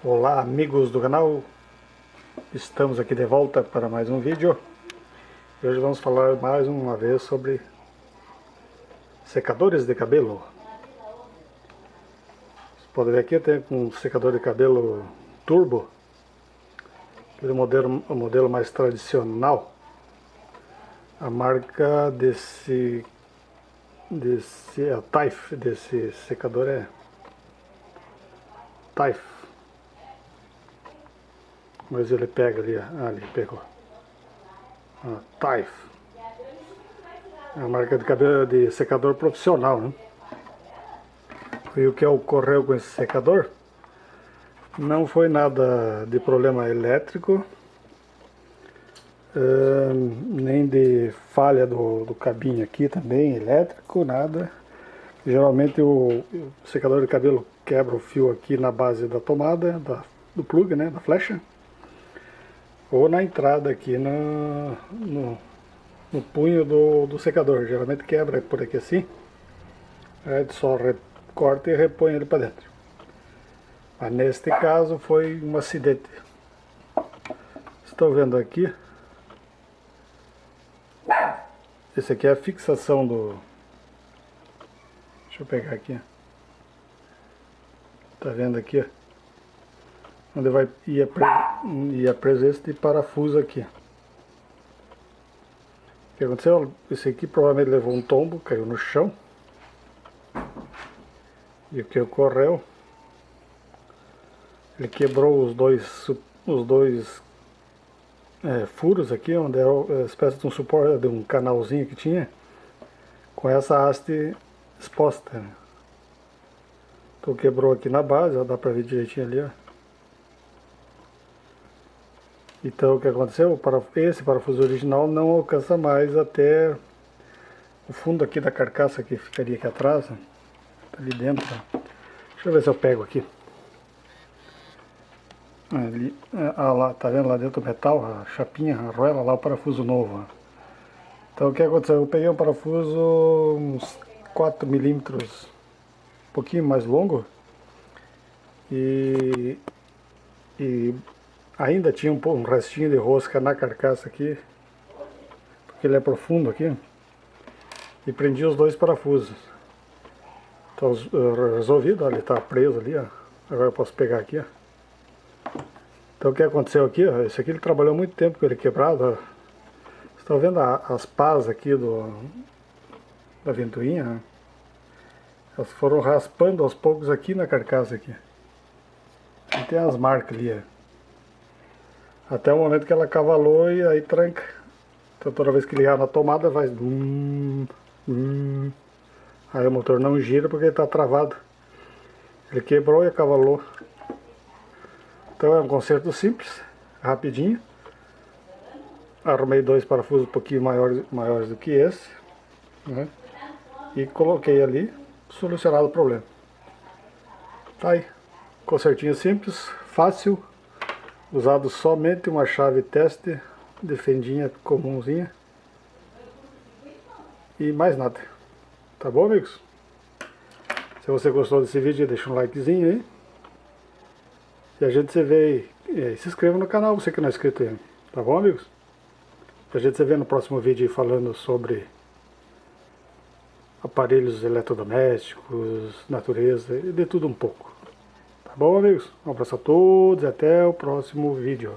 Olá amigos do canal, estamos aqui de volta para mais um vídeo. E hoje vamos falar mais uma vez sobre secadores de cabelo. Você pode ver aqui, eu tenho um secador de cabelo turbo, aquele modelo mais tradicional. A marca desse Taif, desse secador é Taif. Mas ele pega ali, ali pegou. Taif. É a marca de cabelo de secador profissional, né? E o que ocorreu com esse secador? Não foi nada de problema elétrico, nem de falha do cabinho aqui também, elétrico, nada. Geralmente o secador de cabelo quebra o fio aqui na base da tomada, do plug, né, da flecha. Ou na entrada aqui no punho do secador. Geralmente quebra por aqui assim. Aí só corta e repõe ele para dentro. Mas neste caso foi um acidente. Estão vendo aqui? Esse aqui é a fixação do... Deixa eu pegar aqui. Tá vendo aqui? Onde ia preso esse parafuso aqui. O que aconteceu? Esse aqui provavelmente levou um tombo, caiu no chão. E o que ocorreu? Ele quebrou os dois furos aqui, onde era uma espécie de um suporte, de um canalzinho que tinha, com essa haste exposta. Então quebrou aqui na base, ó, dá pra ver direitinho ali, ó. Então o que aconteceu? Esse parafuso original não alcança mais até o fundo aqui da carcaça, que ficaria aqui atrás, ó. Tá ali dentro, ó. Deixa eu ver se eu pego aqui. Ali, lá, tá vendo lá dentro o metal, a chapinha, a arruela, lá o parafuso novo. Ó. Então o que aconteceu? Eu peguei um parafuso uns 4 milímetros, um pouquinho mais longo, e ainda tinha um restinho de rosca na carcaça aqui, porque ele é profundo aqui, e prendi os dois parafusos. Então resolvido, ó, ele está preso ali, ó. Agora eu posso pegar aqui, ó. Então o que aconteceu aqui, ó, esse aqui ele trabalhou muito tempo com ele quebrado, ó. Vocês estão vendo as pás aqui da ventoinha, ó. Elas foram raspando aos poucos aqui na carcaça aqui. E tem as marcas ali, ó. Até o momento que ela cavalou e aí tranca. Então toda vez que ligar na tomada vai... Aí o motor não gira porque ele está travado. Ele quebrou e acavalou. Então é um conserto simples, rapidinho. Arrumei dois parafusos um pouquinho maiores do que esse, né? E coloquei ali, solucionado o problema. Tá aí, consertinho simples, fácil, usado somente uma chave teste de fendinha comumzinha e mais nada. Tá bom, amigos? Se você gostou desse vídeo, deixa um likezinho aí. E a gente se vê aí. Se inscreva no canal, você que não é inscrito ainda. Tá bom, amigos? A gente se vê no próximo vídeo falando sobre aparelhos eletrodomésticos, natureza e de tudo um pouco. Tá bom, amigos? Um abraço a todos e até o próximo vídeo.